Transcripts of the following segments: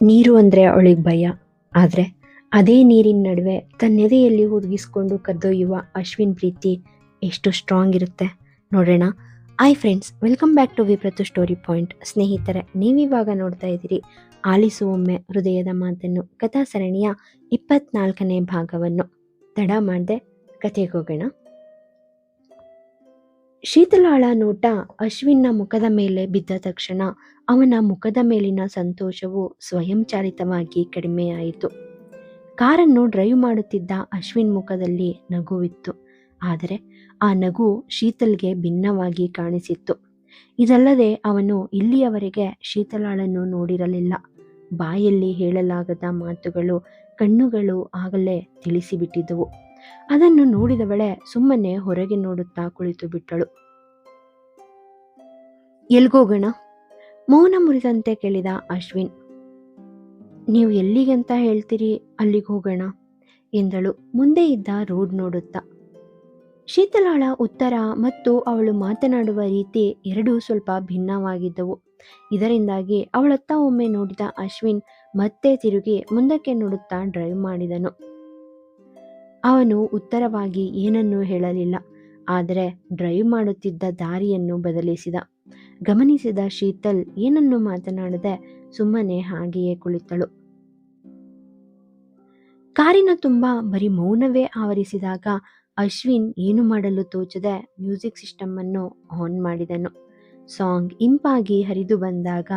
ನೀರು ಅಂದರೆ ಅವಳಿಗೆ ಭಯ. ಆದರೆ ಅದೇ ನೀರಿನ ನಡುವೆ ತನ್ನೆದೆಯಲ್ಲಿ ಹುದುಗಿಸ್ಕೊಂಡು ಕದ್ದೊಯ್ಯುವ ಅಶ್ವಿನ್ ಪ್ರೀತಿ ಎಷ್ಟು ಸ್ಟ್ರಾಂಗ್ ಇರುತ್ತೆ ನೋಡೋಣ. Hi friends, welcome back to Viprathu story point. ಸ್ನೇಹಿತರೆ, ನೀವಿವಾಗ ನೋಡ್ತಾ ಇದ್ದೀರಿ ಆಲಿಸು ಒಮ್ಮೆ ಹೃದಯದ ಮಾತನ್ನು, ಕಥಾ ಸರಣಿಯ 24ನೇ ಭಾಗವನ್ನು. ತಡ ಮಾಡದೆ ಕಥೆಗೆ ಹೋಗೋಣ. ಶೀತಲಾಳ ನೋಟ ಅಶ್ವಿನ್ನ ಮುಖದ ಮೇಲೆ ಬಿದ್ದ ತಕ್ಷಣ ಅವನ ಮುಖದ ಮೇಲಿನ ಸಂತೋಷವು ಸ್ವಯಂಚಾಲಿತವಾಗಿ ಕಡಿಮೆಯಾಯಿತು. ಕಾರನ್ನು ಡ್ರೈವ್ ಮಾಡುತ್ತಿದ್ದ ಅಶ್ವಿನ್ ಮುಖದಲ್ಲಿ ನಗುವಿತ್ತು. ಆದರೆ ಆ ನಗು ಶೀತಲ್ಗೆ ಭಿನ್ನವಾಗಿ ಕಾಣಿಸಿತ್ತು. ಇದಲ್ಲದೆ ಅವನು ಇಲ್ಲಿಯವರೆಗೆ ಶೀತಲಾಳನ್ನು ನೋಡಿರಲಿಲ್ಲ. ಬಾಯಲ್ಲಿ ಹೇಳಲಾಗದ ಮಾತುಗಳು, ಕಣ್ಣುಗಳು ಆಗಲೇ ತಿಳಿಸಿಬಿಟ್ಟಿದ್ದವು. ಅದನ್ನು ನೋಡಿದವಳೆ ಸುಮ್ಮನೆ ಹೊರಗೆ ನೋಡುತ್ತಾ ಕುಳಿತು ಬಿಟ್ಟಳು. ಎಲ್ಗೋಗೋಣ? ಮೌನ ಮುರಿದಂತೆ ಕೇಳಿದ ಅಶ್ವಿನ್. ನೀವು ಎಲ್ಲಿಗಂತ ಹೇಳ್ತೀರಿ, ಅಲ್ಲಿಗೆ ಹೋಗೋಣ ಎಂದಳು ಮುಂದೆ ಇದ್ದ ರೋಡ್ ನೋಡುತ್ತಾ. ಶೀತಲಾಳ ಉತ್ತರ ಮತ್ತು ಅವಳು ಮಾತನಾಡುವ ರೀತಿ ಎರಡೂ ಸ್ವಲ್ಪ ಭಿನ್ನವಾಗಿದ್ದವು. ಇದರಿಂದಾಗಿ ಅವಳತ್ತ ಒಮ್ಮೆ ನೋಡಿದ ಅಶ್ವಿನ್ ಮತ್ತೆ ತಿರುಗಿ ಮುಂದಕ್ಕೆ ನೋಡುತ್ತಾ ಡ್ರೈವ್ ಮಾಡಿದನು. ಅವನು ಉತ್ತರವಾಗಿ ಏನನ್ನೂ ಹೇಳಲಿಲ್ಲ, ಆದರೆ ಡ್ರೈವ್ ಮಾಡುತ್ತಿದ್ದ ದಾರಿಯನ್ನು ಬದಲಿಸಿದ. ಗಮನಿಸಿದ ಶೀತಲ್ ಏನನ್ನೂ ಮಾತನಾಡದೆ ಸುಮ್ಮನೆ ಹಾಗೆಯೇ ಕುಳಿತಳು. ಕಾರಿನ ತುಂಬ ಬರೀ ಮೌನವೇ ಆವರಿಸಿದಾಗ ಅಶ್ವಿನ್ ಏನು ಮಾಡಲು ತೋಚದೆ ಮ್ಯೂಸಿಕ್ ಸಿಸ್ಟಮ್ ಅನ್ನು ಆನ್ ಮಾಡಿದನು. ಸಾಂಗ್ ಇಂಪಾಗಿ ಹರಿದು ಬಂದಾಗ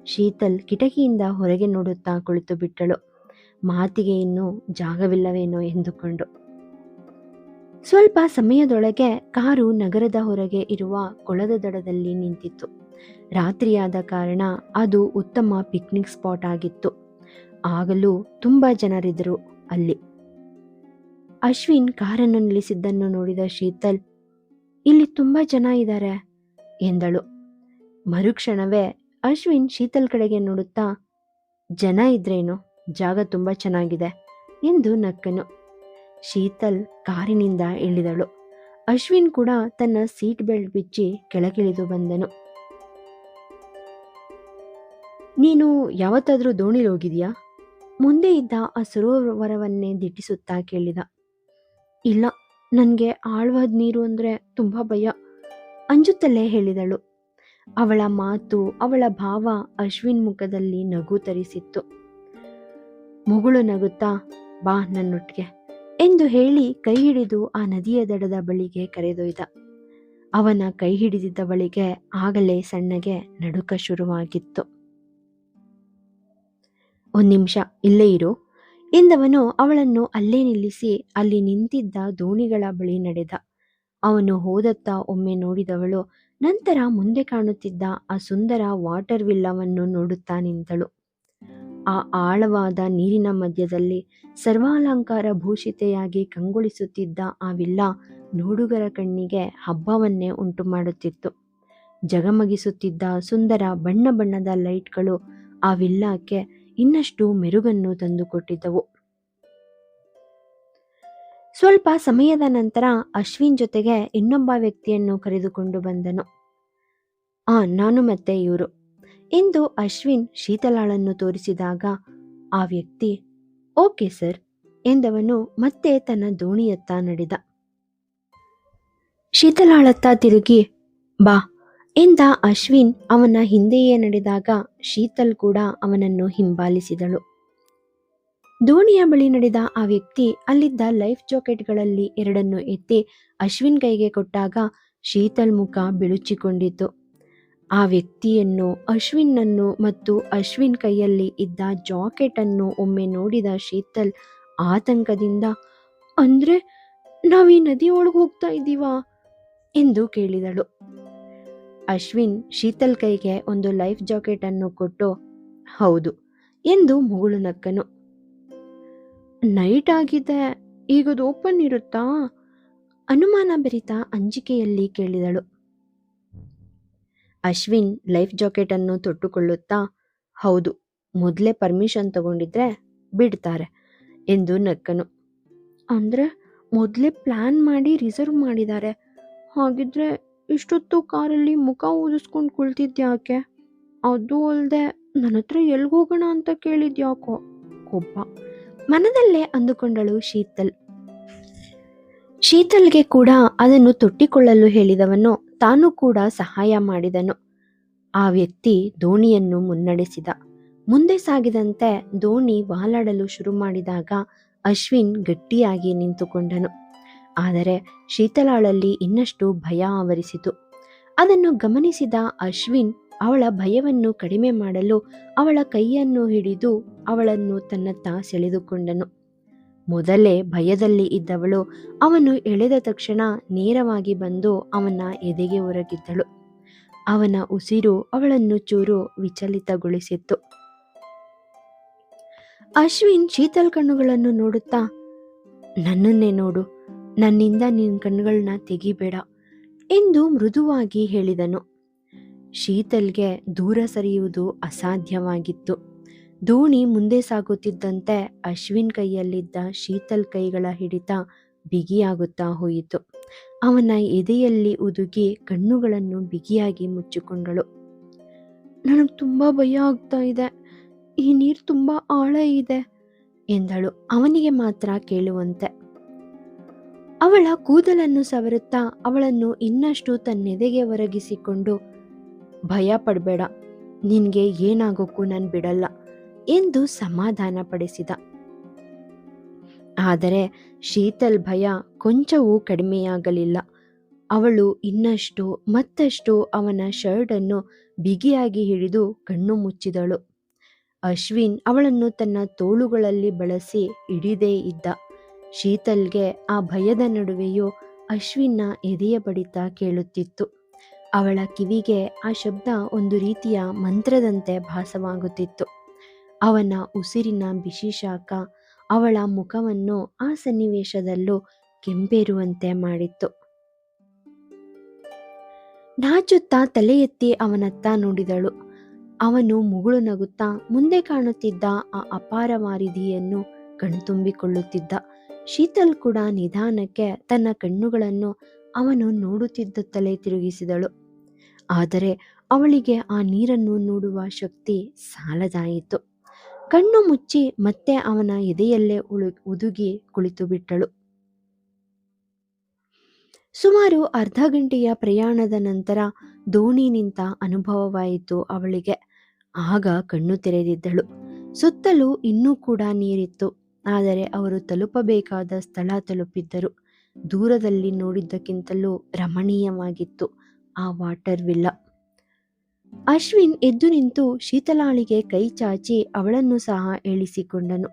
ಶೀತಲ್ ಕಿಟಕಿಯಿಂದ ಹೊರಗೆ ನೋಡುತ್ತಾ ಕುಳಿತು ಬಿಟ್ಟಳು, ಮಾತಿಗೆ ಇನ್ನೂ ಜಾಗವಿಲ್ಲವೇನೋ ಎಂದುಕೊಂಡು. ಸ್ವಲ್ಪ ಸಮಯದೊಳಗೆ ಕಾರು ನಗರದ ಹೊರಗೆ ಇರುವ ಕೊಳದ ದಡದಲ್ಲಿ ನಿಂತಿತ್ತು. ರಾತ್ರಿಯಾದ ಕಾರಣ ಅದು ಉತ್ತಮ ಪಿಕ್ನಿಕ್ ಸ್ಪಾಟ್ ಆಗಿತ್ತು. ಆಗಲೂ ತುಂಬ ಜನರಿದ್ದರು ಅಲ್ಲಿ. ಅಶ್ವಿನ್ ಕಾರನ್ನು ನಿಲ್ಲಿಸಿದ್ದನ್ನು ನೋಡಿದ ಶೀತಲ್, ಇಲ್ಲಿ ತುಂಬ ಜನ ಇದ್ದಾರೆ ಎಂದಳು. ಮರುಕ್ಷಣವೇ ಅಶ್ವಿನ್ ಶೀತಲ್ ಕಡೆಗೆ ನೋಡುತ್ತಾ, ಜನ ಇದ್ರೇನು, ಜಾಗ ತುಂಬ ಚೆನ್ನಾಗಿದೆ ಎಂದು ನಕ್ಕನು. ಶೀತಲ್ ಕಾರಿನಿಂದ ಇಳಿದಳು. ಅಶ್ವಿನ್ ಕೂಡ ತನ್ನ ಸೀಟ್ ಬೆಲ್ಟ್ ಬಿಚ್ಚಿ ಕೆಳಗಿಳಿದು ಬಂದನು. ನೀನು ಯಾವತ್ತಾದರೂ ದೋಣಿಲಿ ಹೋಗಿದೆಯಾ? ಮುಂದೆ ಇದ್ದ ಆ ಸರೋವರವನ್ನೇ ದಿಟ್ಟಿಸುತ್ತಾ ಕೇಳಿದ. ಇಲ್ಲ, ನನಗೆ ಆಳವಾದ ನೀರು ಅಂದರೆ ತುಂಬ ಭಯ ಅಂಜುತ್ತಲೇ ಹೇಳಿದಳು. ಅವಳ ಮಾತು, ಅವಳ ಭಾವ ಅಶ್ವಿನ್ ಮುಖದಲ್ಲಿ ನಗು ತರಿಸಿತ್ತು. ಮುಗುಳು ನಗುತ್ತಾ, ಬಾ ನನ್ನೊಟ್ಟಿಗೆ ಎಂದು ಹೇಳಿ ಕೈ ಹಿಡಿದು ಆ ನದಿಯ ದಡದ ಬಳಿಗೆ ಕರೆದೊಯ್ದ. ಅವನ ಕೈ ಹಿಡಿದಿದ್ದವಳಿಗೆ ಆಗಲೇ ಸಣ್ಣಗೆ ನಡುಕ ಶುರುವಾಗಿತ್ತು. ಒಂದು ನಿಮಿಷ ಇಲ್ಲೇ ಇರು ಎಂದವನು ಅವಳನ್ನು ಅಲ್ಲೇ ನಿಲ್ಲಿಸಿ ಅಲ್ಲಿ ನಿಂತಿದ್ದ ದೋಣಿಗಳ ಬಳಿ ನಡೆದ. ಅವನು ಹೋದತ್ತ ಒಮ್ಮೆ ನೋಡಿದವಳು ನಂತರ ಮುಂದೆ ಕಾಣುತ್ತಿದ್ದ ಆ ಸುಂದರ ವಾಟರ್ ವಿಲ್ಲವನ್ನು ನೋಡುತ್ತಾ ನಿಂತಳು. ಆ ಆಳವಾದ ನೀರಿನ ಮಧ್ಯದಲ್ಲಿ ಸರ್ವಾಲಂಕಾರ ಭೂಷಿತೆಯಾಗಿ ಕಂಗೊಳಿಸುತ್ತಿದ್ದ ಆ ವಿಲ್ಲ ನೋಡುಗರ ಕಣ್ಣಿಗೆ ಹಬ್ಬವನ್ನೇ ಉಂಟು ಮಾಡುತ್ತಿತ್ತು. ಜಗಮಗಿಸುತ್ತಿದ್ದ ಸುಂದರ ಬಣ್ಣ ಬಣ್ಣದ ಲೈಟ್ಗಳು ಆ ವಿಲ್ಲಕ್ಕೆ ಇನ್ನಷ್ಟು ಮೆರುಗನ್ನು ತಂದುಕೊಟ್ಟಿದ್ದವು. ಸ್ವಲ್ಪ ಸಮಯದ ನಂತರ ಅಶ್ವಿನ್ ಜೊತೆಗೆ ಇನ್ನೊಬ್ಬ ವ್ಯಕ್ತಿಯನ್ನು ಕರೆದುಕೊಂಡು ಬಂದನು. ನಾನು ಮತ್ತೆ ಇವರು ಎಂದು ಅಶ್ವಿನ್ ಶೀತಲಾಳನ್ನು ತೋರಿಸಿದಾಗ ಆ ವ್ಯಕ್ತಿ ಓಕೆ ಸರ್ ಎಂದವನು ಮತ್ತೆ ತನ್ನ ದೋಣಿಯತ್ತ ನಡೆದ. ಶೀತಲಾಳತ್ತ ತಿರುಗಿ ಬಾ ಎಂದ ಅಶ್ವಿನ್ ಅವನ ಹಿಂದೆಯೇ ನಡೆದಾಗ ಶೀತಲ್ ಕೂಡ ಅವನನ್ನು ಹಿಂಬಾಲಿಸಿದಳು. ದೋಣಿಯ ಬಳಿ ನಡೆದ ಆ ವ್ಯಕ್ತಿ ಅಲ್ಲಿದ್ದ ಲೈಫ್ ಜಾಕೆಟ್ಗಳಲ್ಲಿ ಎರಡನ್ನು ಎತ್ತಿ ಅಶ್ವಿನ್ ಕೈಗೆ ಕೊಟ್ಟಾಗ ಶೀತಲ್ ಮುಖ ಬಿಳುಚಿಕೊಂಡಿತು. ಆ ವ್ಯಕ್ತಿಯನ್ನು, ಅಶ್ವಿನ್ನನ್ನು ಮತ್ತು ಅಶ್ವಿನ್ ಕೈಯಲ್ಲಿ ಇದ್ದ ಜಾಕೆಟ್ ಅನ್ನು ಒಮ್ಮೆ ನೋಡಿದ ಶೀತಲ್ ಆತಂಕದಿಂದ, ಅಂದ್ರೆ ನಾವೀ ನದಿ ಒಳಗೆ ಹೋಗ್ತಾ ಇದ್ದೀವಾ ಎಂದು ಕೇಳಿದಳು. ಅಶ್ವಿನ್ ಶೀತಲ್ ಕೈಗೆ ಒಂದು ಲೈಫ್ ಜಾಕೆಟ್ ಅನ್ನು ಕೊಟ್ಟು ಹೌದು ಎಂದು ಮುಗುಳು ನಕ್ಕನು. ನೈಟ್ ಆಗಿದೆ, ಈಗದು ಓಪನ್ ಇರುತ್ತಾ? ಅನುಮಾನ ಬೆರಿತ ಅಂಜಿಕೆಯಲ್ಲಿ ಕೇಳಿದಳು. ಅಶ್ವಿನ್ ಲೈಫ್ ಜಾಕೆಟ್ ಅನ್ನು ತೊಟ್ಟುಕೊಳ್ಳುತ್ತಾ ಹೌದು, ಮೊದಲೇ ಪರ್ಮಿಷನ್ ತಗೊಂಡಿದ್ರೆ ಬಿಡ್ತಾರೆ ಎಂದು ನಕ್ಕನು. ಅಂದ್ರೆ ಮೊದಲೇ ಪ್ಲಾನ್ ಮಾಡಿ ರಿಸರ್ವ್ ಮಾಡಿದ್ದಾರೆ. ಹಾಗಿದ್ರೆ ಇಷ್ಟೊತ್ತು ಕಾರಲ್ಲಿ ಮುಖ ಊದಿಸ್ಕೊಂಡು ಕುಳಿತಿದ್ಯಾಕೆ? ಅದು ಅಲ್ಲದೆ ನನ್ನ ಹತ್ರ ಎಲ್ಗೋಗೋಣ ಅಂತ ಕೇಳಿದ್ಯಾಕೋ ಕೋಪ ಮನದಲ್ಲೇ ಅಂದುಕೊಂಡಳು ಶೀತಲ್. ಶೀತಲ್ಗೆ ಕೂಡ ಅದನ್ನು ತೊಟ್ಟಿಕೊಳ್ಳಲು ಹೇಳಿದವನು ತಾನು ಕೂಡ ಸಹಾಯ ಮಾಡಿದನು. ಆ ವ್ಯಕ್ತಿ ದೋಣಿಯನ್ನು ಮುನ್ನಡೆಸಿದ. ಮುಂದೆ ಸಾಗಿದಂತೆ ದೋಣಿ ವಾಲಾಡಲು ಶುರು ಮಾಡಿದಾಗ ಅಶ್ವಿನ್ ಗಟ್ಟಿಯಾಗಿ ನಿಂತುಕೊಂಡನು. ಆದರೆ ಶೀತಲಾಳಲ್ಲಿ ಇನ್ನಷ್ಟು ಭಯ ಆವರಿಸಿತು. ಅದನ್ನು ಗಮನಿಸಿದ ಅಶ್ವಿನ್ ಅವಳ ಭಯವನ್ನು ಕಡಿಮೆ ಮಾಡಲು ಅವಳ ಕೈಯನ್ನು ಹಿಡಿದು ಅವಳನ್ನು ತನ್ನತ್ತ ಸೆಳೆದುಕೊಂಡನು. ಮೊದಲೇ ಭಯದಲ್ಲಿ ಇದ್ದವಳು ಅವನು ಎಳೆದ ತಕ್ಷಣ ನೇರವಾಗಿ ಬಂದು ಅವನ ಎದೆಗೆ ಒರಗಿದ್ದಳು. ಅವನ ಉಸಿರು ಅವಳನ್ನು ಚೂರು ವಿಚಲಿತಗೊಳಿಸಿತ್ತು. ಅಶ್ವಿನ್ ಶೀತಲ್ ಕಣ್ಣುಗಳನ್ನು ನೋಡುತ್ತಾ, ನನ್ನನ್ನೇ ನೋಡು, ನನ್ನಿಂದ ನಿನ್ನ ಕಣ್ಣುಗಳನ್ನ ತೆಗಿಬೇಡ ಎಂದು ಮೃದುವಾಗಿ ಹೇಳಿದನು. ಶೀತಲ್ಗೆ ದೂರ ಸರಿಯುವುದು ಅಸಾಧ್ಯವಾಗಿತ್ತು. ದೋಣಿ ಮುಂದೆ ಸಾಗುತ್ತಿದ್ದಂತೆ ಅಶ್ವಿನ್ ಕೈಯಲ್ಲಿದ್ದ ಶೀತಲ್ ಕೈಗಳ ಹಿಡಿತ ಬಿಗಿಯಾಗುತ್ತಾ ಹೋಯಿತು. ಅವನ ಎದೆಯಲ್ಲಿ ಉದುಗಿ ಕಣ್ಣುಗಳನ್ನು ಬಿಗಿಯಾಗಿ ಮುಚ್ಚಿಕೊಂಡಳು. ನನಗೆ ತುಂಬಾ ಭಯ ಆಗ್ತಾ ಇದೆ, ಈ ನೀರು ತುಂಬಾ ಆಳ ಇದೆ ಎಂದಳು ಅವನಿಗೆ ಮಾತ್ರ ಕೇಳುವಂತೆ. ಅವಳ ಕೂದಲನ್ನು ಸವರುತ್ತಾ ಅವಳನ್ನು ಇನ್ನಷ್ಟು ತನ್ನೆದೆಗೆ ಒರಗಿಸಿಕೊಂಡು, ಭಯ ಪಡಬೇಡ, ನಿನ್ಗೆ ಏನಾಗೋಕ್ಕೂ ನಾನು ಬಿಡಲ್ಲ ಎಂದು ಸಮಾಧಾನ ಪಡಿಸಿದ. ಆದರೆ ಶೀತಲ್ ಭಯ ಕೊಂಚವೂ ಕಡಿಮೆಯಾಗಲಿಲ್ಲ. ಅವಳು ಇನ್ನಷ್ಟು ಮತ್ತಷ್ಟು ಅವನ ಶರ್ಟನ್ನು ಬಿಗಿಯಾಗಿ ಹಿಡಿದು ಕಣ್ಣು ಮುಚ್ಚಿದಳು. ಅಶ್ವಿನ್ ಅವಳನ್ನು ತನ್ನ ತೋಳುಗಳಲ್ಲಿ ಬಳಸಿ ಹಿಡಿದೇ ಇದ್ದ. ಶೀತಲ್ಗೆ ಆ ಭಯದ ನಡುವೆಯೂ ಅಶ್ವಿನ್ನ ಎದೆಯ ಬಡಿತ ಕೇಳುತ್ತಿತ್ತು. ಅವಳ ಕಿವಿಗೆ ಆ ಶಬ್ದ ಒಂದು ರೀತಿಯ ಮಂತ್ರದಂತೆ ಭಾಸವಾಗುತ್ತಿತ್ತು. ಅವನ ಉಸಿರಿನ ಬಿಸಿ ಶಾಖ ಅವಳ ಮುಖವನ್ನು ಆ ಸನ್ನಿವೇಶದಲ್ಲೂ ಕೆಂಪೇರುವಂತೆ ಮಾಡಿತ್ತು. ನಾಚುತ್ತಾ ತಲೆ ಎತ್ತಿ ಅವನತ್ತ ನೋಡಿದಳು. ಅವನು ಮುಗುಳು ನಗುತ್ತಾ ಮುಂದೆ ಕಾಣುತ್ತಿದ್ದ ಆ ಅಪಾರ ವಾರಿಧಿಯನ್ನು ಕಣ್ತುಂಬಿಕೊಳ್ಳುತ್ತಿದ್ದ. ಶೀತಲ್ ಕೂಡ ನಿಧಾನಕ್ಕೆ ತನ್ನ ಕಣ್ಣುಗಳನ್ನು ಅವನು ನೋಡುತ್ತಿದ್ದ ತಿರುಗಿಸಿದಳು. ಆದರೆ ಅವಳಿಗೆ ಆ ನೀರನ್ನು ನೋಡುವ ಶಕ್ತಿ ಸಾಲದಾಯಿತು. ಕಣ್ಣು ಮುಚ್ಚಿ ಮತ್ತೆ ಅವನ ಎದೆಯಲ್ಲೇ ಉದುಗಿ ಕುಳಿತು ಬಿಟ್ಟಳು. ಸುಮಾರು ಅರ್ಧ ಗಂಟೆಯ ಪ್ರಯಾಣದ ನಂತರ ದೋಣಿ ನಿಂತ ಅನುಭವವಾಯಿತು ಅವಳಿಗೆ. ಆಗ ಕಣ್ಣು ತೆರೆದಿದ್ದಳು. ಸುತ್ತಲೂ ಇನ್ನೂ ಕೂಡ ನೀರಿತ್ತು. ಆದರೆ ಅವರು ತಲುಪಬೇಕಾದ ಸ್ಥಳ ತಲುಪಿದ್ದರು. ದೂರದಲ್ಲಿ ನೋಡಿದ್ದಕ್ಕಿಂತಲೂ ರಮಣೀಯವಾಗಿತ್ತು ಆ ವಾಟರ್ ವಿಲ್ಲಾ. ಅಶ್ವಿನ್ ಎದ್ದು ನಿಂತು ಶೀತಲಾಳಿಗೆ ಕೈ ಚಾಚಿ ಅವಳನ್ನು ಸಹ ಇಳಿಸಿಕೊಂಡನು.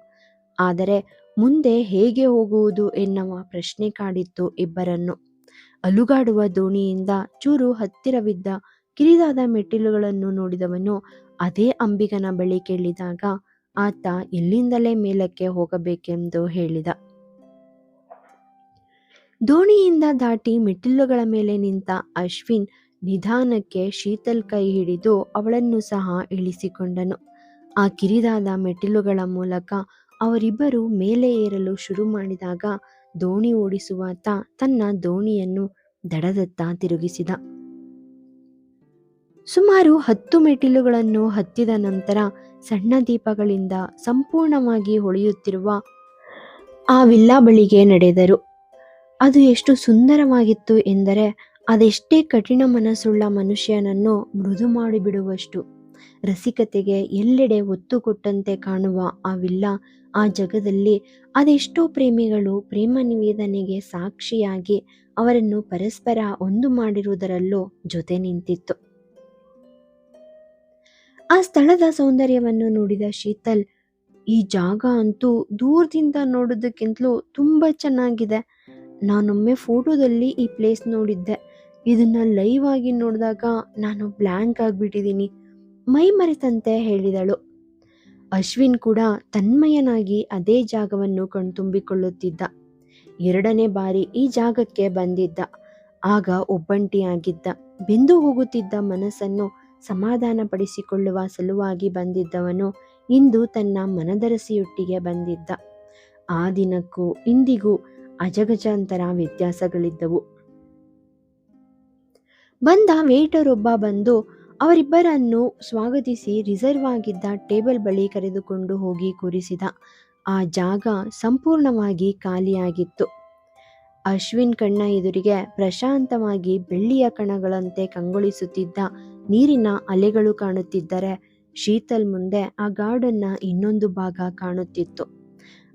ಆದರೆ ಮುಂದೆ ಹೇಗೆ ಹೋಗುವುದು ಎನ್ನುವ ಪ್ರಶ್ನೆ ಕಾಡಿತ್ತು ಇಬ್ಬರನ್ನು. ಅಲುಗಾಡುವ ದೋಣಿಯಿಂದ ಚೂರು ಹತ್ತಿರವಿದ್ದ ಕಿರಿದಾದ ಮೆಟ್ಟಿಲುಗಳನ್ನು ನೋಡಿದವನು ಅದೇ ಅಂಬಿಗನ ಬಳಿ ಕೇಳಿದಾಗ ಆತ ಇಲ್ಲಿಂದಲೇ ಮೇಲಕ್ಕೆ ಹೋಗಬೇಕೆಂದು ಹೇಳಿದ. ದೋಣಿಯಿಂದ ದಾಟಿ ಮೆಟ್ಟಿಲುಗಳ ಮೇಲೆ ನಿಂತ ಅಶ್ವಿನ್ ನಿಧಾನಕ್ಕೆ ಶೀತಲ್ ಕೈ ಹಿಡಿದು ಅವಳನ್ನು ಸಹ ಇಳಿಸಿಕೊಂಡನು. ಆ ಕಿರಿದಾದ ಮೆಟ್ಟಿಲುಗಳ ಮೂಲಕ ಅವರಿಬ್ಬರು ಮೇಲೆ ಏರಲು ಶುರು ಮಾಡಿದಾಗ ದೋಣಿ ಓಡಿಸುವಾತ ತನ್ನ ದೋಣಿಯನ್ನು ದಡದತ್ತ ತಿರುಗಿಸಿದ. ಸುಮಾರು 10 ಮೆಟ್ಟಿಲುಗಳನ್ನು ಹತ್ತಿದ ನಂತರ ಸಣ್ಣ ದೀಪಗಳಿಂದ ಸಂಪೂರ್ಣವಾಗಿ ಹೊಳೆಯುತ್ತಿರುವ ಆ ವಿಲ್ಲಾ ಬಳಿಗೆ ನಡೆದರು. ಅದು ಎಷ್ಟು ಸುಂದರವಾಗಿತ್ತು ಎಂದರೆ ಅದೆಷ್ಟೇ ಕಠಿಣ ಮನಸ್ಸುಳ್ಳ ಮನುಷ್ಯನನ್ನು ಮೃದು ಮಾಡಿಬಿಡುವಷ್ಟು. ರಸಿಕತೆಗೆ ಎಲ್ಲೆಡೆ ಒತ್ತು ಕೊಟ್ಟಂತೆ ಕಾಣುವ ಆ ವಿಲ್ಲಾ ಆ ಜಗದಲ್ಲಿ ಅದೆಷ್ಟೋ ಪ್ರೇಮಿಗಳು ಪ್ರೇಮ ನಿವೇದನೆಗೆ ಸಾಕ್ಷಿಯಾಗಿ ಅವರನ್ನು ಪರಸ್ಪರ ಒಂದು ಮಾಡಿರುವುದರಲ್ಲೂ ಜೊತೆ ನಿಂತಿತ್ತು. ಆ ಸ್ಥಳದ ಸೌಂದರ್ಯವನ್ನು ನೋಡಿದ ಶೀತಲ್, ಈ ಜಾಗ ಅಂತೂ ದೂರದಿಂದ ನೋಡೋದಕ್ಕಿಂತಲೂ ತುಂಬಾ ಚೆನ್ನಾಗಿದೆ. ನಾನೊಮ್ಮೆ ಫೋಟೋದಲ್ಲಿ ಈ ಪ್ಲೇಸ್ ನೋಡಿದ್ದೆ, ಇದನ್ನ ಲೈವ್ ಆಗಿ ನೋಡಿದಾಗ ನಾನು ಬ್ಲ್ಯಾಂಕ್ ಆಗಿಬಿಟ್ಟಿದ್ದೀನಿ, ಮೈ ಮರೆತಂತೆ ಹೇಳಿದಳು. ಅಶ್ವಿನ್ ಕೂಡ ತನ್ಮಯನಾಗಿ ಅದೇ ಜಾಗವನ್ನು ಕಣ್ತುಂಬಿಕೊಳ್ಳುತ್ತಿದ್ದ. 2ನೇ ಬಾರಿ ಈ ಜಾಗಕ್ಕೆ ಬಂದಿದ್ದ. ಆಗ ಒಬ್ಬಂಟಿಯಾಗಿದ್ದ. ಬೆಂದು ಹೋಗುತ್ತಿದ್ದ ಮನಸ್ಸನ್ನು ಸಮಾಧಾನ ಪಡಿಸಿಕೊಳ್ಳುವ ಸಲುವಾಗಿ ಬಂದಿದ್ದವನು ಇಂದು ತನ್ನ ಮನದರಸಿಯೊಟ್ಟಿಗೆ ಬಂದಿದ್ದ. ಆ ದಿನಕ್ಕೂ ಇಂದಿಗೂ ಅಜಗಜಾಂತರ ವ್ಯತ್ಯಾಸಗಳಿದ್ದವು. ಬಂದ ವೇಟರ್ ಒಬ್ಬ ಬಂದು ಅವರಿಬ್ಬರನ್ನು ಸ್ವಾಗತಿಸಿ ರಿಸರ್ವ್ ಆಗಿದ್ದ ಟೇಬಲ್ ಬಳಿ ಕರೆದುಕೊಂಡು ಹೋಗಿ ಕೂರಿಸಿದ. ಆ ಜಾಗ ಸಂಪೂರ್ಣವಾಗಿ ಖಾಲಿಯಾಗಿತ್ತು. ಅಶ್ವಿನ್ ಕಣ್ಣ ಎದುರಿಗೆ ಪ್ರಶಾಂತವಾಗಿ ಬೆಳ್ಳಿಯ ಕಣಗಳಂತೆ ಕಂಗೊಳಿಸುತ್ತಿದ್ದ ನೀರಿನ ಅಲೆಗಳು ಕಾಣುತ್ತಿದ್ದರೆ, ಶೀತಲ್ ಮುಂದೆ ಆ ಗಾರ್ಡನ್ನ ಇನ್ನೊಂದು ಭಾಗ ಕಾಣುತ್ತಿತ್ತು.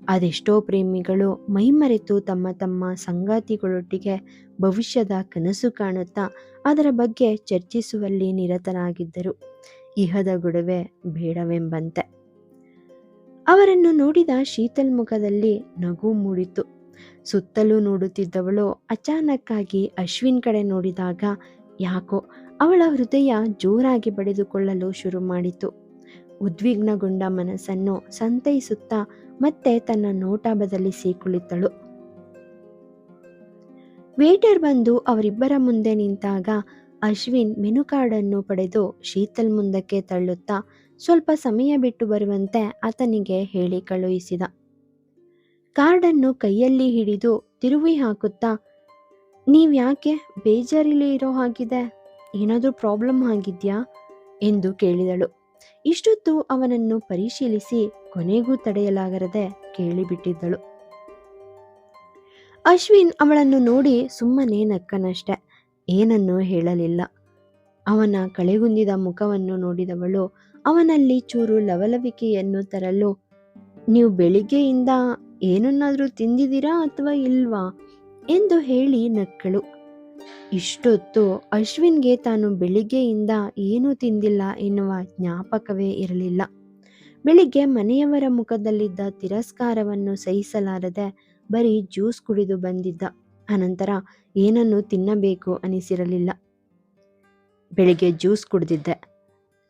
ಅದೆಷ್ಟೋ ಪ್ರೇಮಿಗಳು ಮೈಮರೆತು ತಮ್ಮ ತಮ್ಮ ಸಂಗಾತಿಗಳೊಟ್ಟಿಗೆ ಭವಿಷ್ಯದ ಕನಸು ಕಾಣುತ್ತಾ ಅದರ ಬಗ್ಗೆ ಚರ್ಚಿಸುವಲ್ಲಿ ನಿರತರಾಗಿದ್ದರು, ಇಹದ ಗೊಡವೆ ಬೇಡವೆಂಬಂತೆ. ಅವರನ್ನು ನೋಡಿದ ಶೀತಲ್ ಮುಖದಲ್ಲಿ ನಗು ಮೂಡಿತು. ಸುತ್ತಲೂ ನೋಡುತ್ತಿದ್ದವಳು ಅಚಾನಕ್ಕಾಗಿ ಅಶ್ವಿನ್ ಕಡೆ ನೋಡಿದಾಗ ಯಾಕೋ ಅವಳ ಹೃದಯ ಜೋರಾಗಿ ಬಡಿದುಕೊಳ್ಳಲು ಶುರು ಮಾಡಿತು. ಉದ್ವಿಗ್ನಗೊಂಡ ಮನಸ್ಸನ್ನು ಸಂತೈಸುತ್ತಾ ಮತ್ತೆ ತನ್ನ ನೋಟ ಬದಲಿಸಿ ಕುಳಿತಳು. ವೇಟರ್ ಬಂದು ಅವರಿಬ್ಬರ ಮುಂದೆ ನಿಂತಾಗ ಅಶ್ವಿನ್ ಮೆನು ಕಾರ್ಡನ್ನು ಪಡೆದು ಶೀತಲ್ ಮುಂದಕ್ಕೆ ತಳ್ಳುತ್ತಾ ಸ್ವಲ್ಪ ಸಮಯ ಬಿಟ್ಟು ಬರುವಂತೆ ಆತನಿಗೆ ಹೇಳಿ ಕಳುಹಿಸಿದ. ಕಾರ್ಡನ್ನು ಕೈಯಲ್ಲಿ ಹಿಡಿದು ತಿರುವಿ ಹಾಕುತ್ತಾ, ನೀವ್ಯಾಕೆ ಬೇಜಾರಿಲಿ ಇರೋ ಹಾಗಿದೆ, ಏನಾದರೂ ಪ್ರಾಬ್ಲಮ್ ಆಗಿದ್ಯಾ ಎಂದು ಕೇಳಿದಳು. ಇಷ್ಟೊತ್ತು ಅವನನ್ನು ಪರಿಶೀಲಿಸಿ ಕೊನೆಗೂ ತಡೆಯಲಾಗದೆ ಕೇಳಿಬಿಟ್ಟಿದ್ದಳು. ಅಶ್ವಿನ್ ಅವಳನ್ನು ನೋಡಿ ಸುಮ್ಮನೆ ನಕ್ಕನಷ್ಟೆ, ಏನನ್ನೂ ಹೇಳಲಿಲ್ಲ. ಅವನ ಕಳೆಗುಂದಿದ ಮುಖವನ್ನು ನೋಡಿದವಳು ಅವನಲ್ಲಿ ಚೂರು ಲವಲವಿಕೆಯನ್ನು ತರಲು, ನೀವು ಬೆಳಿಗ್ಗೆಯಿಂದ ಏನನ್ನಾದರೂ ತಿಂದಿದ್ದೀರಾ ಅಥವಾ ಇಲ್ವಾ ಎಂದು ಹೇಳಿ ನಕ್ಕಳು. ಇಷ್ಟೊತ್ತು ಅಶ್ವಿನ್ಗೆ ತಾನು ಬೆಳಿಗ್ಗೆಯಿಂದ ಏನೂ ತಿಂದಿಲ್ಲ ಎನ್ನುವ ಜ್ಞಾಪಕವೇ ಇರಲಿಲ್ಲ. ಬೆಳಿಗ್ಗೆ ಮನೆಯವರ ಮುಖದಲ್ಲಿದ್ದ ತಿರಸ್ಕಾರವನ್ನು ಸಹಿಸಲಾರದೆ ಬರೀ ಜ್ಯೂಸ್ ಕುಡಿದು ಬಂದಿದ್ದ. ಅನಂತರ ಏನನ್ನು ತಿನ್ನಬೇಕು ಅನಿಸಿರಲಿಲ್ಲ. ಬೆಳಿಗ್ಗೆ ಜ್ಯೂಸ್ ಕುಡಿದಿದ್ದೆ,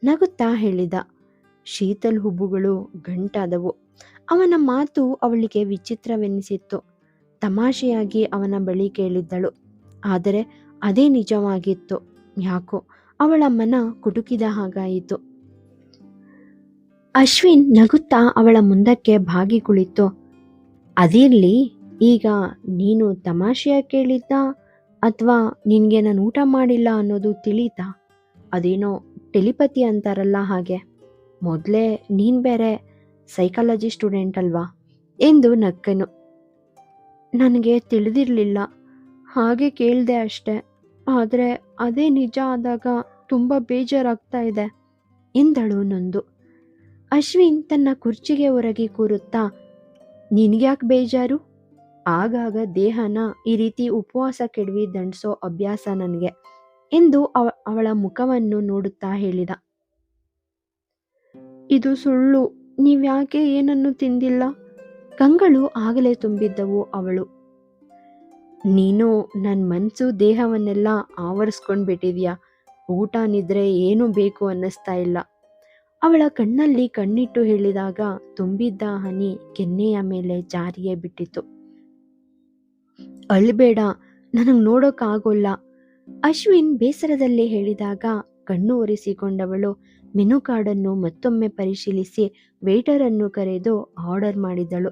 ನಗುತ್ತಾ ಹೇಳಿದ. ಶೀತಲ್ ಹುಬ್ಬುಗಳು ಗಂಟಾದವು. ಅವನ ಮಾತು ಅವಳಿಗೆ ವಿಚಿತ್ರವೆನಿಸಿತ್ತು. ತಮಾಷೆಯಾಗಿ ಅವನ ಬಳಿ ಕೇಳಿದ್ದಳು, ಆದರೆ ಅದೇ ನಿಜವಾಗಿತ್ತು. ಯಾಕೋ ಅವಳ ಮನ ಕುಟುಕಿದ ಹಾಗಾಯಿತು. ಅಶ್ವಿನ್ ನಗುತ್ತಾ ಅವಳ ಮುಂದಕ್ಕೆ ಬಾಗಿ ಕುಳಿತು, ಅದಿರ್ಲಿ, ಈಗ ನೀನು ತಮಾಷೆಯ ಕೇಳಿದ್ದ ಅಥವಾ ನಿನಗೆ ನಾನು ಊಟ ಮಾಡಿಲ್ಲ ಅನ್ನೋದು ತಿಳಿತಾ? ಅದೇನೋ ಟೆಲಿಪತಿ ಅಂತಾರಲ್ಲ ಹಾಗೆ. ಮೊದಲೇ ನೀನು ಬೇರೆ ಸೈಕಾಲಜಿ ಸ್ಟೂಡೆಂಟ್ ಅಲ್ವಾ ಎಂದು ನಕ್ಕನು. ನನಗೆ ತಿಳಿದಿರಲಿಲ್ಲ, ಹಾಗೆ ಕೇಳಿದೆ ಅಷ್ಟೆ. ಆದರೆ ಅದೇ ನಿಜ ಆದಾಗ ತುಂಬ ಬೇಜಾರಾಗ್ತಾ ಇದೆ ಎಂದಳು ನೊಂದು. ಅಶ್ವಿನ್ ತನ್ನ ಕುರ್ಚಿಗೆ ಹೊರಗೆ ಕೂರುತ್ತಾ, ನಿನಗ್ಯಾಕೆ ಬೇಜಾರು? ಆಗಾಗ ದೇಹನ ಈ ರೀತಿ ಉಪವಾಸ ಕೆಡವಿ ದಂಡಿಸೋ ಅಭ್ಯಾಸ ನನಗೆ ಎಂದು ಅವಳ ಮುಖವನ್ನು ನೋಡುತ್ತಾ ಹೇಳಿದ. ಇದು ಸುಳ್ಳು, ನೀವ್ಯಾಕೆ ಏನನ್ನು ತಿಂದಿಲ್ಲ? ಕಂಗಳು ಆಗಲೇ ತುಂಬಿದ್ದವು ಅವಳು. ನೀನು ನನ್ನ ಮನಸ್ಸು ದೇಹವನ್ನೆಲ್ಲ ಆವರಿಸ್ಕೊಂಡು ಬಿಟ್ಟಿದ್ಯಾ. ಊಟ ನಿದ್ರೆ ಏನು ಬೇಕು ಅನ್ನಿಸ್ತಾ ಇಲ್ಲ. ಅವಳ ಕಣ್ಣಲ್ಲಿ ಕಣ್ಣಿಟ್ಟು ಹೇಳಿದಾಗ ತುಂಬಿದ್ದ ಹನಿ ಕೆನ್ನೆಯ ಮೇಲೆ ಜಾರಿಯೇ ಬಿಟ್ಟಿತು. ಅಳ್ಬೇಡ, ನನಗೆ ನೋಡೋಕ್ಕಾಗೋಲ್ಲ, ಅಶ್ವಿನ್ ಬೇಸರದಲ್ಲಿ ಹೇಳಿದಾಗ ಕಣ್ಣು ಒರೆಸಿಕೊಂಡವಳು ಮೆನು ಕಾರ್ಡನ್ನು ಮತ್ತೊಮ್ಮೆ ಪರಿಶೀಲಿಸಿ ವೇಟರನ್ನು ಕರೆದು ಆರ್ಡರ್ ಮಾಡಿದಳು.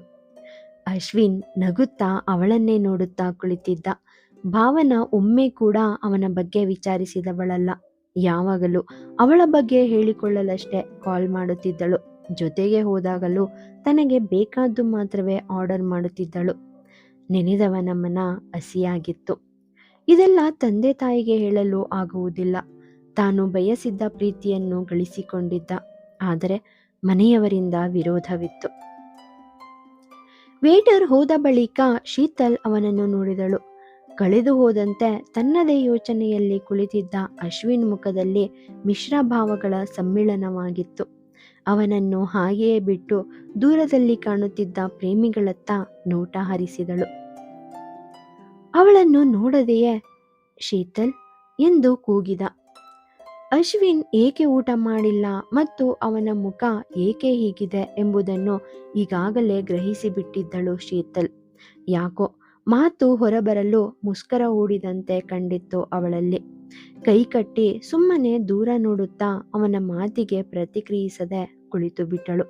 ಅಶ್ವಿನ್ ನಗುತ್ತಾ ಅವಳನ್ನೇ ನೋಡುತ್ತಾ ಕುಳಿತಿದ್ದ. ಭಾವನ ಒಮ್ಮೆ ಕೂಡ ಅವನ ಬಗ್ಗೆ ವಿಚಾರಿಸಿದವಳಲ್ಲ. ಯಾವಾಗಲೂ ಅವಳ ಬಗ್ಗೆ ಹೇಳಿಕೊಳ್ಳಲಷ್ಟೇ ಕಾಲ್ ಮಾಡುತ್ತಿದ್ದಳು. ಜೊತೆಗೆ ಹೋದಾಗಲೂ ತನಗೆ ಬೇಕಾದ್ದು ಮಾತ್ರವೇ ಆರ್ಡರ್ ಮಾಡುತ್ತಿದ್ದಳು. ನೆನೆದವನ ಮನ ಹಸಿಯಾಗಿತ್ತು. ಇದೆಲ್ಲ ತಂದೆ ತಾಯಿಗೆ ಹೇಳಲು ಆಗುವುದಿಲ್ಲ. ತಾನು ಬಯಸಿದ್ದ ಪ್ರೀತಿಯನ್ನು ಗಳಿಸಿಕೊಂಡಿದ್ದ, ಆದರೆ ಮನೆಯವರಿಂದ ವಿರೋಧವಿತ್ತು. ವೇಟರ್ ಹೋದ ಬಳಿಕ ಶೀತಲ್ ಅವನನ್ನು ನೋಡಿದಳು. ಕಳೆದು ಹೋದಂತೆ ತನ್ನದೇ ಯೋಚನೆಯಲ್ಲಿ ಕುಳಿತಿದ್ದ ಅಶ್ವಿನ್ ಮುಖದಲ್ಲಿ ಮಿಶ್ರ ಭಾವಗಳ ಸಮ್ಮಿಳನವಾಗಿತ್ತು. ಅವನನ್ನು ಹಾಗೆಯೇ ಬಿಟ್ಟು ದೂರದಲ್ಲಿ ಕಾಣುತ್ತಿದ್ದ ಪ್ರೇಮಿಗಳತ್ತ ನೋಟ ಹರಿಸಿದಳು. ಅವಳನ್ನು ನೋಡದೆಯೇ ಶೀತಲ್ ಎಂದು ಕೂಗಿದ. ಅಶ್ವಿನ್ ಏಕೆ ಊಟ ಮಾಡಿಲ್ಲ ಮತ್ತು ಅವನ ಮುಖ ಏಕೆ ಹೀಗಿದೆ ಎಂಬುದನ್ನು ಈಗಾಗಲೇ ಗ್ರಹಿಸಿಬಿಟ್ಟಿದ್ದಳು ಶೀತಲ್. ಯಾಕೋ ಮಾತು ಹೊರಬರಲು ಮುಸ್ಕರ ಹೂಡಿದಂತೆ ಕಂಡಿತ್ತು ಅವಳಲ್ಲಿ. ಕೈಕಟ್ಟಿ ಸುಮ್ಮನೆ ದೂರ ನೋಡುತ್ತಾ ಅವನ ಮಾತಿಗೆ ಪ್ರತಿಕ್ರಿಯಿಸದೆ ಕುಳಿತು ಬಿಟ್ಟಳು.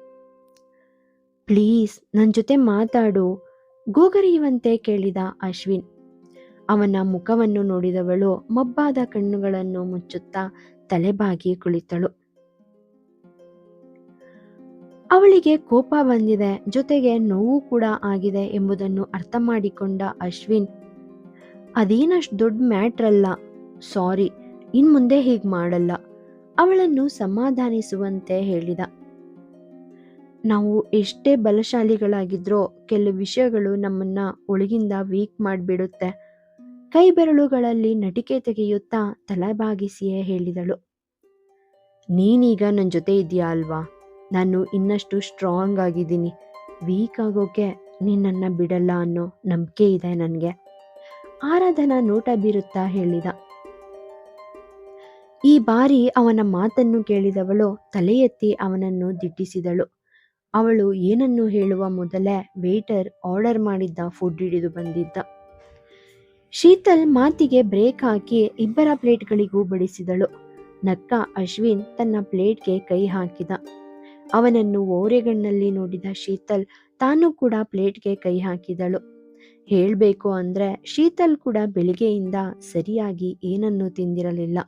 ಪ್ಲೀಸ್ ನನ್ನ ಜೊತೆ ಮಾತಾಡು, ಗೋಗರಿಯುವಂತೆ ಕೇಳಿದ ಅಶ್ವಿನ್. ಅವನ ಮುಖವನ್ನು ನೋಡಿದವಳು ಮಬ್ಬಾದ ಕಣ್ಣುಗಳನ್ನು ಮುಚ್ಚುತ್ತಾ ತಲೆಬಾಗಿ ಕುಳಿತಳು. ಅವಳಿಗೆ ಕೋಪ ಬಂದಿದೆ, ಜೊತೆಗೆ ನೋವು ಕೂಡ ಆಗಿದೆ ಎಂಬುದನ್ನು ಅರ್ಥ ಮಾಡಿಕೊಂಡ ಅಶ್ವಿನ್, ಅದೇನಷ್ಟು ದೊಡ್ಡ ಮ್ಯಾಟ್ರಲ್ಲ, ಸಾರಿ, ಇನ್ಮುಂದೆ ಹೀಗೆ ಮಾಡಲ್ಲ, ಅವಳನ್ನು ಸಮಾಧಾನಿಸುವಂತೆ ಹೇಳಿದ. ನಾವು ಎಷ್ಟೇ ಬಲಶಾಲಿಗಳಾಗಿದ್ರೂ ಕೆಲವು ವಿಷಯಗಳು ನಮ್ಮನ್ನ ಒಳಗಿಂದ ವೀಕ್ ಮಾಡಿಬಿಡುತ್ತೆ. ಕೈ ಬೆರಳುಗಳಲ್ಲಿ ನಟಿಕೆ ತೆಗೆಯುತ್ತಾ ತಲೆಬಾಗಿಸಿಯೇ ಹೇಳಿದಳು. ನೀನೀಗ ನನ್ನ ಜೊತೆ ಇದೆಯಾ ಅಲ್ವಾ, ನಾನು ಇನ್ನಷ್ಟು ಸ್ಟ್ರಾಂಗ್ ಆಗಿದ್ದೀನಿ, ವೀಕ್ ಆಗೋಕೆ ನಿನ್ನನ್ನು ಬಿಡಲ್ಲ ಅನ್ನೋ ನಂಬಿಕೆ ಇದೆ ನನಗೆ, ಆರಾಧನಾ ನೋಟ ಬೀರುತ್ತಾ ಹೇಳಿದ. ಈ ಬಾರಿ ಅವನ ಮಾತನ್ನು ಕೇಳಿದವಳು ತಲೆ ಎತ್ತಿ ಅವನನ್ನು ದಿಟ್ಟಿಸಿದಳು. ಅವಳು ಏನನ್ನು ಹೇಳುವ ಮೊದಲೇ ವೇಟರ್ ಆರ್ಡರ್ ಮಾಡಿದ್ದ ಫುಡ್ ಹಿಡಿದು ಬಂದಿದ್ದ. ಶೀತಲ್ ಮಾತಿಗೆ ಬ್ರೇಕ್ ಹಾಕಿ ಇಬ್ಬರ ಪ್ಲೇಟ್ಗಳಿಗೂ ಬಡಿಸಿದಳು. ನಕ್ಕ ಅಶ್ವಿನ್ ತನ್ನ ಪ್ಲೇಟ್ಗೆ ಕೈ ಹಾಕಿದ. ಅವನನ್ನು ಓರೆಗಣ್ಣಲ್ಲಿ ನೋಡಿದ ಶೀತಲ್ ತಾನು ಕೂಡ ಪ್ಲೇಟ್ಗೆ ಕೈ ಹಾಕಿದಳು. ಹೇಳ್ಬೇಕು ಅಂದ್ರೆ ಶೀತಲ್ ಕೂಡ ಬೆಳಿಗ್ಗೆಯಿಂದ ಸರಿಯಾಗಿ ಏನನ್ನೂ ತಿಂದಿರಲಿಲ್ಲ.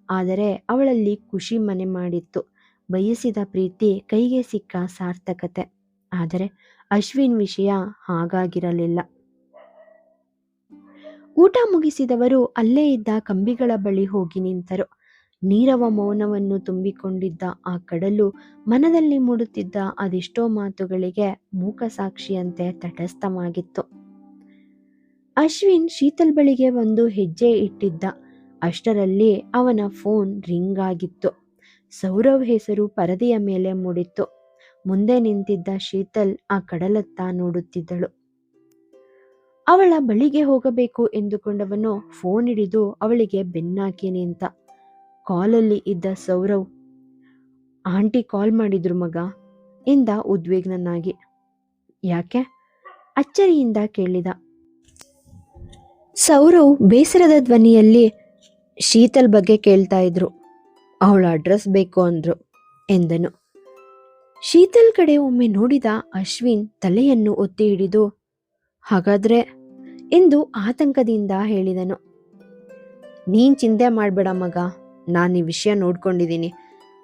ಆದರೆ ಅವಳಲ್ಲಿ ಖುಷಿ ಮನೆ ಮಾಡಿತ್ತು, ಬಯಸಿದ ಪ್ರೀತಿ ಕೈಗೆ ಸಿಕ್ಕ ಸಾರ್ಥಕತೆ. ಆದರೆ ಅಶ್ವಿನ್ ವಿಷಯ ಹಾಗಾಗಿರಲಿಲ್ಲ. ಊಟ ಮುಗಿಸಿದವರು ಅಲ್ಲೇ ಇದ್ದ ಕಂಬಿಗಳ ಬಳಿ ಹೋಗಿ ನಿಂತರು. ನೀರವ ಮೌನವನ್ನು ತುಂಬಿಕೊಂಡಿದ್ದ ಆ ಕಡಲು ಮನದಲ್ಲಿ ಮೂಡುತ್ತಿದ್ದ ಅದೆಷ್ಟೋ ಮಾತುಗಳಿಗೆ ಮೂಕ ಸಾಕ್ಷಿಯಂತೆ ತಟಸ್ಥವಾಗಿತ್ತು. ಅಶ್ವಿನ್ ಶೀತಲ್ ಬಳಿಗೆ ಒಂದು ಹೆಜ್ಜೆ ಇಟ್ಟಿದ್ದ. ಅಷ್ಟರಲ್ಲಿ ಅವನ ಫೋನ್ ರಿಂಗ್ ಆಗಿತ್ತು. ಸೌರವ್ ಹೆಸರು ಪರದೆಯ ಮೇಲೆ ಮೂಡಿತ್ತು. ಮುಂದೆ ನಿಂತಿದ್ದ ಶೀತಲ್ ಆ ಕಡಲತ್ತ ನೋಡುತ್ತಿದ್ದಳು. ಅವಳ ಬಳಿಗೆ ಹೋಗಬೇಕು ಎಂದುಕೊಂಡವನು ಫೋನ್ ಹಿಡಿದು ಅವಳಿಗೆ ಬೆನ್ನಾಕಿ ನಿಂತ. ಕಾಲಲ್ಲಿ ಇದ್ದ ಸೌರವ್, ಆಂಟಿ ಕಾಲ್ ಮಾಡಿದ್ರು ಮಗ ಎಂದ ಉದ್ವಿಗ್ನನಾಗಿ. ಯಾಕೆ? ಅಚ್ಚರಿಯಿಂದ ಕೇಳಿದ. ಸೌರವ್ ಬೇಸರದ ಧ್ವನಿಯಲ್ಲಿ, ಶೀತಲ್ ಬಗ್ಗೆ ಕೇಳ್ತಾ ಇದ್ರು, ಅವಳ ಅಡ್ರೆಸ್ ಬೇಕು ಅಂದ್ರು ಎಂದನು. ಶೀತಲ್ ಕಡೆ ಒಮ್ಮೆ ನೋಡಿದ ಅಶ್ವಿನ್ ತಲೆಯನ್ನು ಒತ್ತಿ ಹಿಡಿದು, ಹಾಗಾದ್ರೆ ಎಂದು ಆತಂಕದಿಂದ ಹೇಳಿದನು. ನೀನ್ ಚಿಂತೆ ಮಾಡಬೇಡ ಮಗ, ನಾನು ಈ ವಿಷಯ ನೋಡ್ಕೊಂಡಿದ್ದೀನಿ.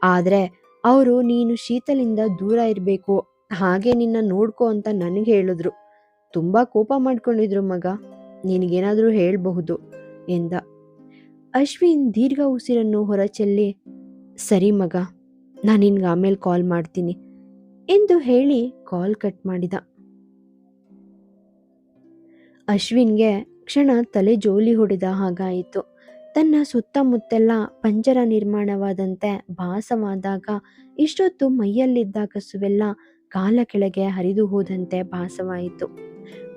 ಆದರೆ ಅವರು ನೀನು ಶೀತಲಿಂದ ದೂರ ಇರಬೇಕು, ಹಾಗೆ ನಿನ್ನ ನೋಡ್ಕೋ ಅಂತ ನನಗೆ ಹೇಳಿದ್ರು. ತುಂಬ ಕೋಪ ಮಾಡ್ಕೊಂಡಿದ್ರು ಮಗ, ನಿನಗೇನಾದರೂ ಹೇಳಬಹುದು ಎಂದ. ಅಶ್ವಿನ್ ದೀರ್ಘ ಉಸಿರನ್ನು ಹೊರಚೆಲ್ಲಿ, ಸರಿ ಮಗ, ನಾನು ನಿನ್ಗೆ ಆಮೇಲೆ ಕಾಲ್ ಮಾಡ್ತೀನಿ ಎಂದು ಹೇಳಿ ಕಾಲ್ ಕಟ್ ಮಾಡಿದ. ಅಶ್ವಿನ್ಗೆ ಕ್ಷಣ ತಲೆ ಜೋಲಿ ಹೊಡೆದ ಹಾಗಾಯಿತು. ತನ್ನ ಸುತ್ತಮುತ್ತೆಲ್ಲ ಪಂಜರ ನಿರ್ಮಾಣವಾದಂತೆ ಭಾಸವಾದಾಗ ಇಷ್ಟೊತ್ತು ಮೈಯಲ್ಲಿದ್ದ ಕಸುವೆಲ್ಲ ಕಾಲ ಕೆಳಗೆ ಹರಿದು ಹೋದಂತೆ ಭಾಸವಾಯಿತು.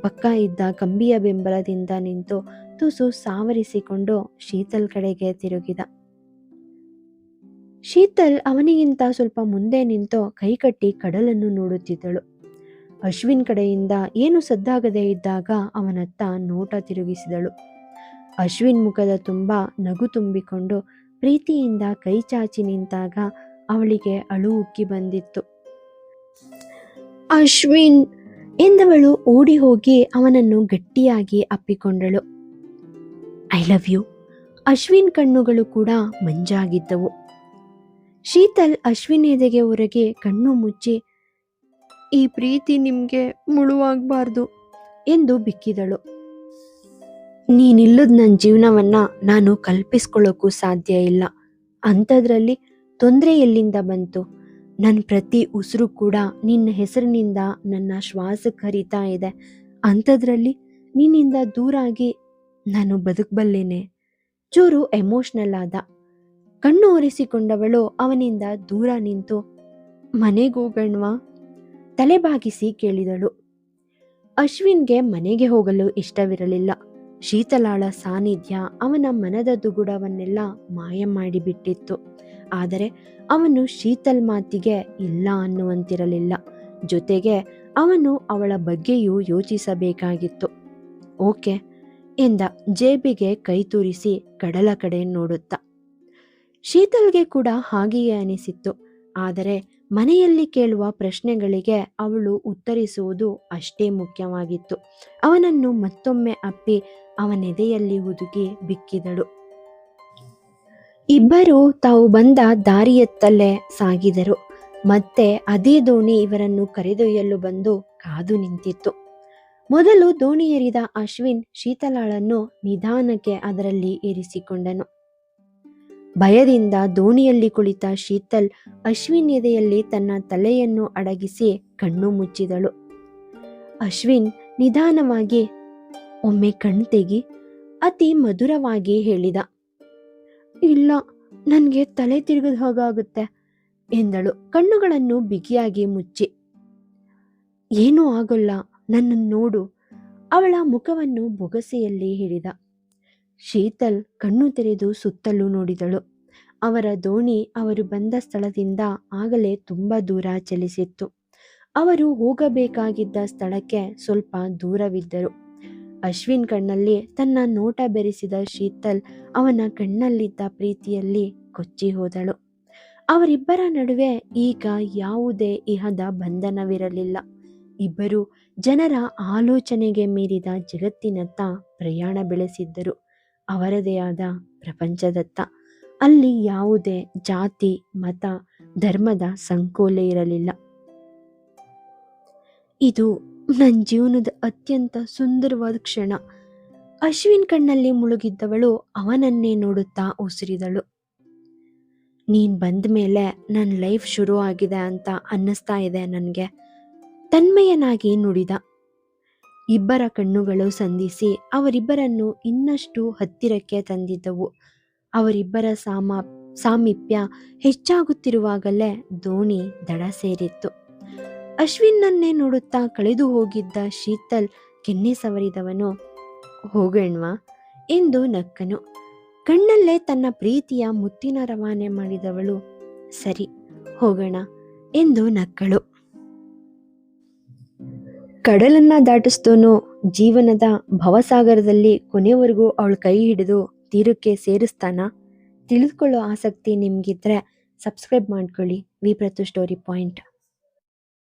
ಪಕ್ಕ ಇದ್ದ ಕಂಬಿಯ ಬೆಂಬಲದಿಂದ ನಿಂತು ತುಸು ಸಾವರಿಸಿಕೊಂಡು ಶೀತಲ್ ಕಡೆಗೆ ತಿರುಗಿದ. ಶೀತಲ್ ಅವನಿಗಿಂತ ಸ್ವಲ್ಪ ಮುಂದೆ ನಿಂತು ಕೈಕಟ್ಟಿ ಕಡಲನ್ನು ನೋಡುತ್ತಿದ್ದಳು. ಅಶ್ವಿನ್ ಕಡೆಯಿಂದ ಏನು ಸದ್ದಾಗದೇ ಇದ್ದಾಗ ಅವನತ್ತ ನೋಟ ತಿರುಗಿಸಿದಳು. ಅಶ್ವಿನ್ ಮುಖದ ತುಂಬ ನಗು ತುಂಬಿಕೊಂಡು ಪ್ರೀತಿಯಿಂದ ಕೈ ಚಾಚಿ ನಿಂತಾಗ ಅವಳಿಗೆ ಅಳು ಉಕ್ಕಿ ಬಂದಿತ್ತು. ಅಶ್ವಿನ್ ಎಂದವಳು ಓಡಿ ಹೋಗಿ ಅವನನ್ನು ಗಟ್ಟಿಯಾಗಿ ಅಪ್ಪಿಕೊಂಡಳು. I love you. ಅಶ್ವಿನ್ ಕಣ್ಣುಗಳು ಕೂಡ ಮಂಜಾಗಿದ್ದವು. ಶೀತಲ್ ಅಶ್ವಿನ್ ಎದೆಗೆ ಹೊರಗೆ ಕಣ್ಣು ಮುಚ್ಚಿ, ಈ ಪ್ರೀತಿ ನಿಮ್ಗೆ ಮುಳುವಾಗಬಾರ್ದು ಎಂದು ಬಿಕ್ಕಿದಳು. ನೀನಿಲ್ಲದ ನನ್ನ ಜೀವನವನ್ನ ನಾನು ಕಲ್ಪಿಸ್ಕೊಳ್ಳೋಕ್ಕೂ ಸಾಧ್ಯ ಇಲ್ಲ. ಅಂಥದ್ರಲ್ಲಿ ತೊಂದರೆ ಎಲ್ಲಿಂದ ಬಂತು? ನನ್ನ ಪ್ರತಿ ಉಸಿರು ಕೂಡ ನಿನ್ನ ಹೆಸರಿನಿಂದ ನನ್ನ ಶ್ವಾಸಕ್ಕೆ ಹರಿತಾ ಇದೆ. ಅಂಥದ್ರಲ್ಲಿ ನಿನ್ನಿಂದ ದೂರಾಗಿ ನಾನು ಬದುಕಬಲ್ಲೇನೆ? ಚೂರು ಎಮೋಷ್ನಲ್ ಆದ. ಕಣ್ಣು ಒರೆಸಿಕೊಂಡವಳು ಅವನಿಂದ ದೂರ ನಿಂತು, ಮನೆಗೋಗಣ್ವಾ ತಲೆಬಾಗಿಸಿ ಕೇಳಿದಳು. ಅಶ್ವಿನ್ಗೆ ಮನೆಗೆ ಹೋಗಲು ಇಷ್ಟವಿರಲಿಲ್ಲ. ಶೀತಲಾಳ ಸಾನ್ನಿಧ್ಯ ಅವನ ಮನದ ದುಗುಡವನ್ನೆಲ್ಲ ಮಾಯ ಮಾಡಿಬಿಟ್ಟಿತ್ತು. ಆದರೆ ಅವನು ಶೀತಲ್ ಮಾತಿಗೆ ಇಲ್ಲ ಅನ್ನುವಂತಿರಲಿಲ್ಲ. ಜೊತೆಗೆ ಅವನು ಅವಳ ಬಗ್ಗೆಯೂ ಯೋಚಿಸಬೇಕಾಗಿತ್ತು. ಓಕೆ ಎಂದ, ಜೇಬಿಗೆ ಕೈ ತೂರಿಸಿ ಕಡಲ ಕಡೆ ನೋಡುತ್ತ. ಶೀತಲ್ಗೆ ಕೂಡ ಹಾಗೆಯೇ ಅನಿಸಿತ್ತು. ಆದರೆ ಮನೆಯಲ್ಲಿ ಕೇಳುವ ಪ್ರಶ್ನೆಗಳಿಗೆ ಅವಳು ಉತ್ತರಿಸುವುದು ಅಷ್ಟೇ ಮುಖ್ಯವಾಗಿತ್ತು. ಅವನನ್ನು ಮತ್ತೊಮ್ಮೆ ಅಪ್ಪಿ ಅವನೆದೆಯಲ್ಲಿ ಹುದುಗಿ ಬಿಕ್ಕಿದಳು. ಇಬ್ಬರು ತಾವು ಬಂದ ದಾರಿಯತ್ತಲ್ಲೇ ಸಾಗಿದರು. ಮತ್ತೆ ಅದೇ ದೋಣಿ ಇವರನ್ನು ಕರೆದೊಯ್ಯಲು ಬಂದು ಕಾದು ನಿಂತಿತ್ತು. ಮೊದಲು ದೋಣಿ ಏರಿದ ಅಶ್ವಿನ್ ಶೀತಲಾಳನ್ನು ನಿಧಾನಕ್ಕೆ ಅದರಲ್ಲಿ ಏರಿಸಿಕೊಂಡನು. ಭಯದಿಂದ ದೋಣಿಯಲ್ಲಿ ಕುಳಿತ ಶೀತಲ್ ಅಶ್ವಿನ್ ಎದೆಯಲ್ಲಿ ತನ್ನ ತಲೆಯನ್ನು ಅಡಗಿಸಿ ಕಣ್ಣು ಮುಚ್ಚಿದಳು. ಅಶ್ವಿನ್ ನಿಧಾನವಾಗಿ ಒಮ್ಮೆ ಕಣ್ ತೆಗಿ ಅತಿ ಮಧುರವಾಗಿ ಹೇಳಿದ. ಇಲ್ಲ, ನನ್ಗೆ ತಲೆ ತಿರುಗದ ಹಾಗಾಗುತ್ತೆ ಎಂದಳು ಕಣ್ಣುಗಳನ್ನು ಬಿಗಿಯಾಗಿ ಮುಚ್ಚಿ. ಏನೂ ಆಗೋಲ್ಲ, ನನ್ನನ್ನು ನೋಡು, ಅವಳ ಮುಖವನ್ನು ಬೊಗಸೆಯಲ್ಲಿ ಹಿಡಿದ. ಶೀತಲ್ ಕಣ್ಣು ತೆರೆದು ಸುತ್ತಲೂ ನೋಡಿದಳು. ಅವರ ದೋಣಿ ಅವರು ಬಂದ ಸ್ಥಳದಿಂದ ಆಗಲೇ ತುಂಬಾ ದೂರ ಚಲಿಸಿತ್ತು. ಅವರು ಹೋಗಬೇಕಾಗಿದ್ದ ಸ್ಥಳಕ್ಕೆ ಸ್ವಲ್ಪ ದೂರವಿದ್ದರು. ಅಶ್ವಿನ್ ಕಣ್ಣಲ್ಲಿ ತನ್ನ ನೋಟ ಬೆರೆಸಿದ ಶೀತಲ್ ಅವನ ಕಣ್ಣಲ್ಲಿದ್ದ ಪ್ರೀತಿಯಲ್ಲಿ ಕೊಚ್ಚಿ ಹೋದಳು. ಅವರಿಬ್ಬರ ನಡುವೆ ಈಗ ಯಾವುದೇ ಇಹದ ಬಂಧನವಿರಲಿಲ್ಲ. ಇಬ್ಬರು ಜನರ ಆಲೋಚನೆಗೆ ಮೀರಿದ ಜಗತ್ತಿನತ್ತ ಪ್ರಯಾಣ ಬೆಳೆಸಿದ್ದರು, ಅವರದೇ ಆದ ಪ್ರಪಂಚದತ್ತ. ಅಲ್ಲಿ ಯಾವುದೇ ಜಾತಿ, ಮತ, ಧರ್ಮದ ಸಂಕೋಲೆ ಇರಲಿಲ್ಲ. ಇದು ನನ್ನ ಜೀವನದ ಅತ್ಯಂತ ಸುಂದರವಾದ ಕ್ಷಣ. ಅಶ್ವಿನ್ ಕಣ್ಣಲ್ಲಿ ಮುಳುಗಿದ್ದವಳು ಅವನನ್ನೇ ನೋಡುತ್ತಾ ಉಸಿರಿದಳು. ನೀನ್ ಬಂದ ಮೇಲೆ ನನ್ನ ಲೈಫ್ ಶುರು ಆಗಿದೆ ಅಂತ ಅನ್ನಿಸ್ತಾ ಇದೆ ನನಗೆ, ತನ್ಮಯನಾಗಿ ನುಡಿದ. ಇಬ್ಬರ ಕಣ್ಣುಗಳು ಸಂಧಿಸಿ ಅವರಿಬ್ಬರನ್ನು ಇನ್ನಷ್ಟು ಹತ್ತಿರಕ್ಕೆ ತಂದಿದ್ದವು. ಅವರಿಬ್ಬರ ಸಾಮೀಪ್ಯ ಹೆಚ್ಚಾಗುತ್ತಿರುವಾಗಲೇ ದೋಣಿ ದಡ ಸೇರಿತ್ತು. ಅಶ್ವಿನ್ನನ್ನೇ ನೋಡುತ್ತಾ ಕಳೆದು ಹೋಗಿದ್ದ ಶೀತಲ್ ಕೆನ್ನೆ ಸವರಿದವನು ಹೋಗೋಣ್ವಾ ಎಂದು ನಕ್ಕನು. ಕಣ್ಣಲ್ಲೇ ತನ್ನ ಪ್ರೀತಿಯ ಮುತ್ತಿನ ರವಾನೆ ಮಾಡಿದವಳು ಸರಿ ಹೋಗೋಣ ಎಂದು ನಕ್ಕಳು. ಕಡಲನ್ನ ದಾಟಿಸ್ದೋನು ಜೀವನದ ಭವಸಾಗರದಲ್ಲಿ ಕೊನೆವರೆಗೂ ಅವಳ ಕೈ ಹಿಡಿದು ತೀರಕ್ಕೆ ಸೇರಿಸ್ತಾನ? ತಿಳಿದುಕೊಳ್ಳೋ ಆಸಕ್ತಿ ನಿಮ್ಗಿದ್ರೆ ಸಬ್ಸ್ಕ್ರೈಬ್ ಮಾಡ್ಕೊಳ್ಳಿ ವಿ ಪ್ರತು ಸ್ಟೋರಿ ಪಾಯಿಂಟ್.